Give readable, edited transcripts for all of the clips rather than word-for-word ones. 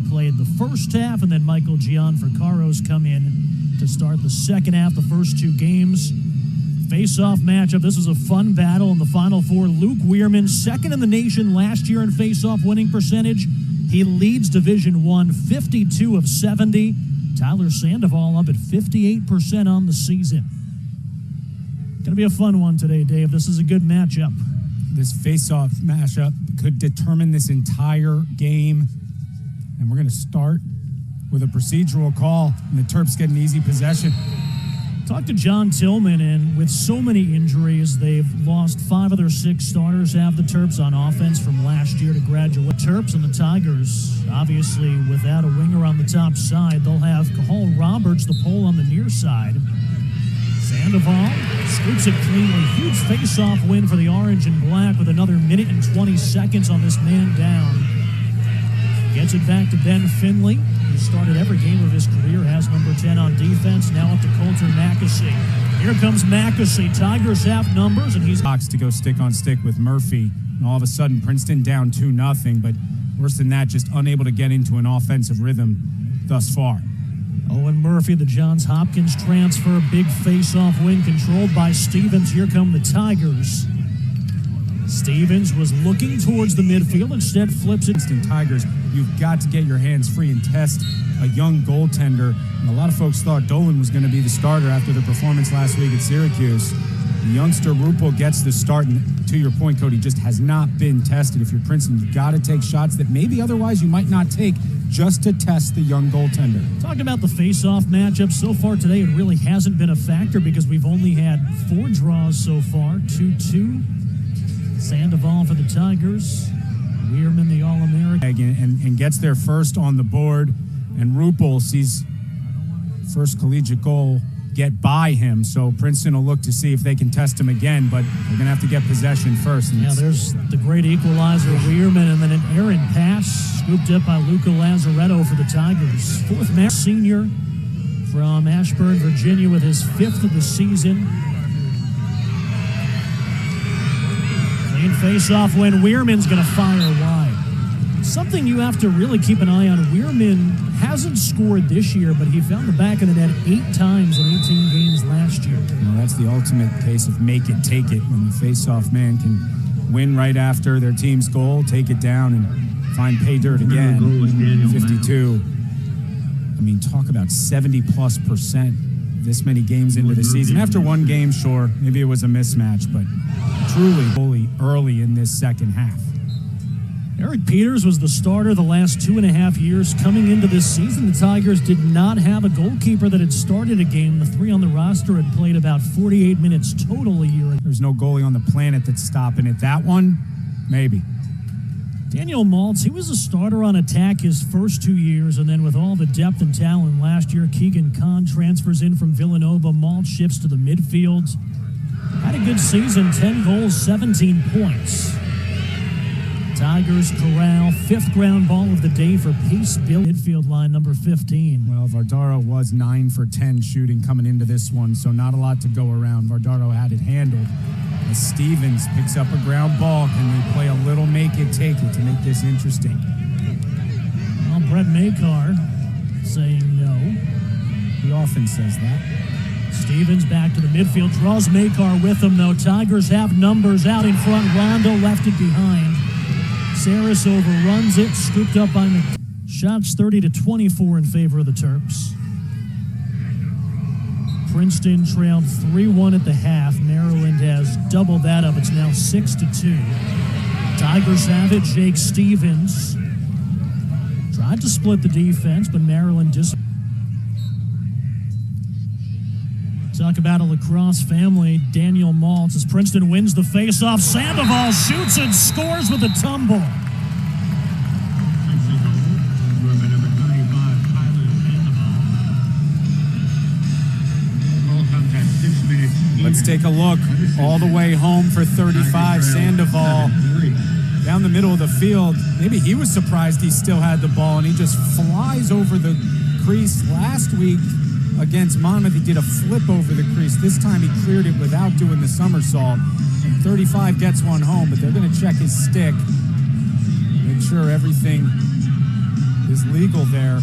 Played the first half, and then Michael Gianfrancaro's come in to start the second half, the first two games. Face-off matchup. This is a fun battle in the Final Four. Luke Wierman, second in the nation last year in face-off winning percentage. He leads Division I, 52 of 70. Tyler Sandoval up at 58% on the season. Going to be a fun one today, Dave. This is a good matchup. This face-off matchup could determine this entire game. And we're going to start with a procedural call, and the Terps get an easy possession. Talked to John Tillman, and with so many injuries, they've lost 5 of their 6 starters, have the Terps on offense from last year to graduate. Terps and the Tigers, obviously without a winger on the top side, they'll have Cahal Roberts, the pole on the near side. Sandoval scoops it cleanly. Huge face-off win for the orange and black with another minute and 20 seconds on this man down. Gets it back to Ben Finley, who started every game of his career, has number 10 on defense, now up to Coulter Mackesy. Here comes Mackesy. Tigers have numbers, and he's box to go stick on stick with Murphy. And all of a sudden, Princeton down 2-0, but worse than that, just unable to get into an offensive rhythm thus far. Owen Murphy, the Johns Hopkins transfer, big face-off win controlled by Stevens. Here come the Tigers. Stevens was looking towards the midfield, instead flips it. Tigers, you've got to get your hands free and test a young goaltender. And a lot of folks thought Dolan was going to be the starter after the performance last week at Syracuse. The youngster Rupel gets the start, and to your point, Cody, just has not been tested. If you're Princeton, you've got to take shots that maybe otherwise you might not take just to test the young goaltender. Talking about the face-off matchup, so far today it really hasn't been a factor because we've only had 4 draws so far, 2-2. Sandoval for the Tigers. Wierman, the All-American. And gets there first on the board. And Rupel sees first collegiate goal get by him. So Princeton will look to see if they can test him again, but they're going to have to get possession first. Yeah, there's the great equalizer, Wierman, and then an errant pass scooped up by Luca Lazzaretto for the Tigers. Fourth man, senior from Ashburn, Virginia, with his 5th of the season. Clean face-off when Wierman's going to fire wide. Something you have to really keep an eye on. Wierman hasn't scored this year, but he found the back of the net 8 times in 18 games last year. Well, that's the ultimate case of make it, take it. When the face-off man can win right after their team's goal, take it down, and find pay dirt again. 52. I mean, talk about 70+% this many games into the season. After one game, sure, maybe it was a mismatch, but truly early in this second half. Eric Peters was the starter the last 2.5 years. Coming into this season, the Tigers did not have a goalkeeper that had started a game. The 3 on the roster had played about 48 minutes total a year ago. There's no goalie on the planet that's stopping it. That one, maybe. Daniel Maltz, he was a starter on attack his first 2 years, and then with all the depth and talent last year, Keegan Kahn transfers in from Villanova. Maltz shifts to the midfield. Had a good season, 10 goals, 17 points. Tigers corral, 5th ground ball of the day for Pace Bill. Midfield line number 15. Well, Vardaro was 9 for 10 shooting coming into this one, so not a lot to go around. Vardaro had it handled. As Stevens picks up a ground ball, can they play a little make it, take it to make this interesting? Well, Brett Makar saying no. He often says that. Stevens back to the midfield, draws Makar with him, though. Tigers have numbers out in front. Rondo left it behind. Saris overruns it, scooped up by McDonald. Shots 30-24 in favor of the Terps. Princeton trailed 3-1 at the half. Maryland has doubled that up. It's now 6-2. Tigers have it. Jake Stevens tried to split the defense, but Maryland just... Talk about a lacrosse family. Daniel Maltz as Princeton wins the face-off. Sandoval shoots and scores with a tumble. Let's take a look. All the way home for 35, Sandoval. Down the middle of the field. Maybe he was surprised he still had the ball, and he just flies over the crease. Last week against Monmouth, he did a flip over the crease. This time he cleared it without doing the somersault. And 35 gets one home, but they're going to check his stick. Make sure everything is legal there,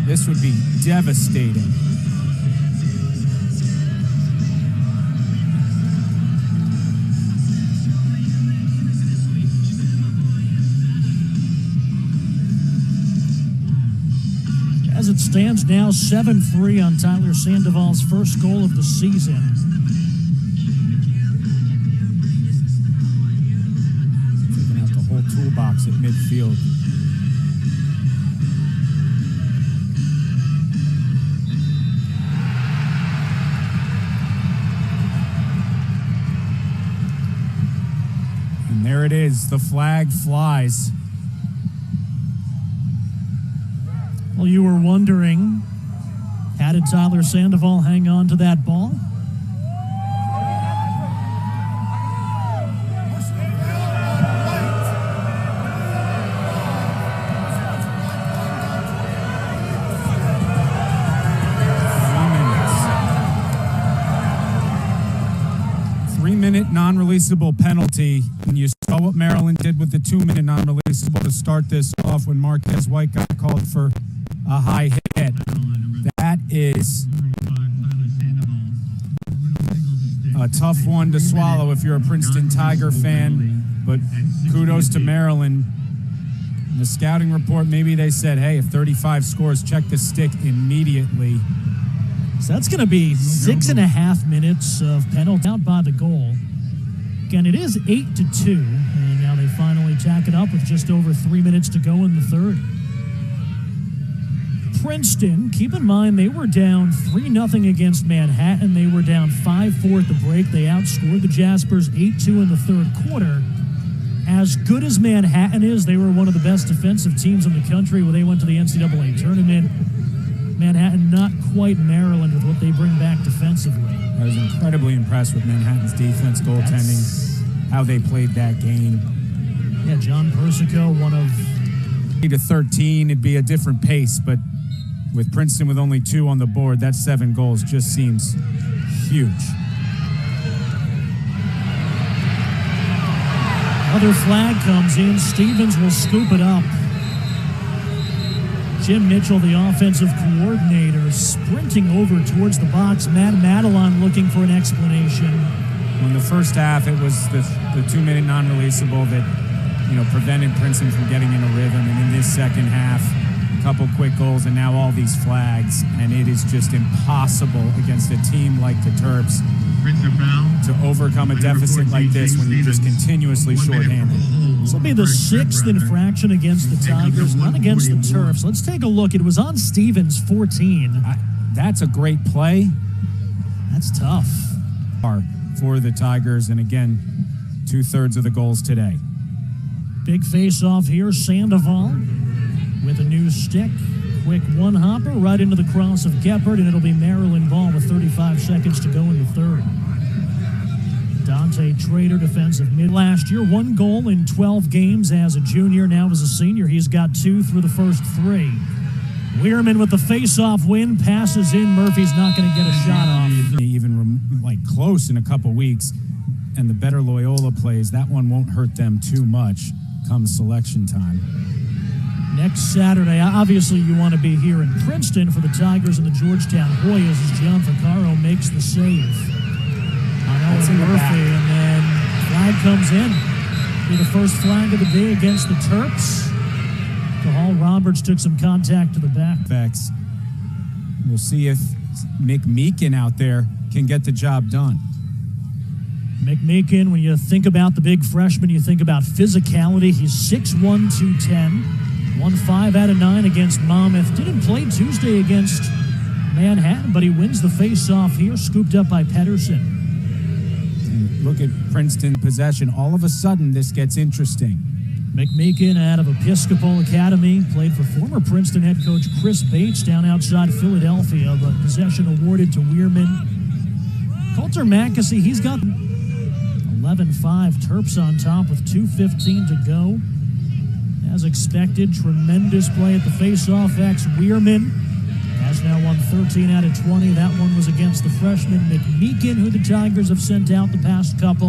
this would be devastating. As it stands now, 7-3 on Tyler Sandoval's first goal of the season. Taking out the whole toolbox at midfield. And there it is. The flag flies. Well, you were wondering, how did Tyler Sandoval hang on to that ball? Three-minute non-releasable penalty. And you saw what Maryland did with the 2-minute non-releasable to start this off when Marquez White got called for a high hit. That is a tough one to swallow if you're a Princeton Tiger fan, but kudos to Maryland. In the scouting report, maybe they said, hey, if 35 scores, check the stick immediately. So that's going to be 6.5 minutes of penalty out by the goal. Again, it is 8-2, and now they finally tack it up with just over 3 minutes to go in the third. Princeton, keep in mind, they were down 3-0 against Manhattan. They were down 5-4 at the break. They outscored the Jaspers 8-2 in the third quarter. As good as Manhattan is, they were one of the best defensive teams in the country when they went to the NCAA tournament. Manhattan not quite Maryland with what they bring back defensively. I was incredibly impressed with Manhattan's defense, goaltending, how they played that game. Yeah, John Persico, one of... 8-13, it'd be a different pace, but with Princeton with only 2 on the board, that 7 goals just seems huge. Another flag comes in. Stevens will scoop it up. Jim Mitchell, the offensive coordinator, sprinting over towards the box. Matt Madelon looking for an explanation. In the first half, it was the 2-minute non-releasable that prevented Princeton from getting in a rhythm. And in this second half, a couple quick goals and now all these flags. And it is just impossible against a team like the Terps to overcome a deficit like this when you're just continuously shorthanded. This will be the 6th infraction against the Tigers, not against the Terps. Let's take a look. It was on Stevens, 14. That's a great play. That's tough. For the Tigers, and again, 2/3 of the goals today. Big face-off here. Sandoval with a new stick. Quick one-hopper right into the cross of Geppert, and it'll be Maryland ball with 35 seconds to go in the third. Dante Trader, defensive mid. Last year, 1 goal in 12 games as a junior. Now as a senior, he's got 2 through the first 3. Wierman with the face-off win, passes in. Murphy's not going to get a shot off. Even close in a couple weeks, and the better Loyola plays, that one won't hurt them too much come selection time. Next Saturday, obviously you want to be here in Princeton for the Tigers and the Georgetown Hoyas as John Vaccaro makes the save on Owen Murphy, and then flag comes in. Be the first flag of the day against the Terps. Hall Roberts took some contact to the back. We'll see if Mick Meakin out there can get the job done. Mick Meakin, when you think about the big freshman, you think about physicality. He's 6'1", 210. Won 5 out of 9 against Monmouth. Didn't play Tuesday against Manhattan, but he wins the face-off here, scooped up by Pedersen. And look at Princeton possession. All of a sudden, this gets interesting. Mick Meakin out of Episcopal Academy, played for former Princeton head coach Chris Bates down outside Philadelphia, but possession awarded to Wierman. Coulter Mackesy, he's got 11-5. Terps on top with 2:15 to go. As expected, tremendous play at the face-off. Ex Wierman has now won 13 out of 20. That one was against the freshman Mick Meakin, who the Tigers have sent out the past couple.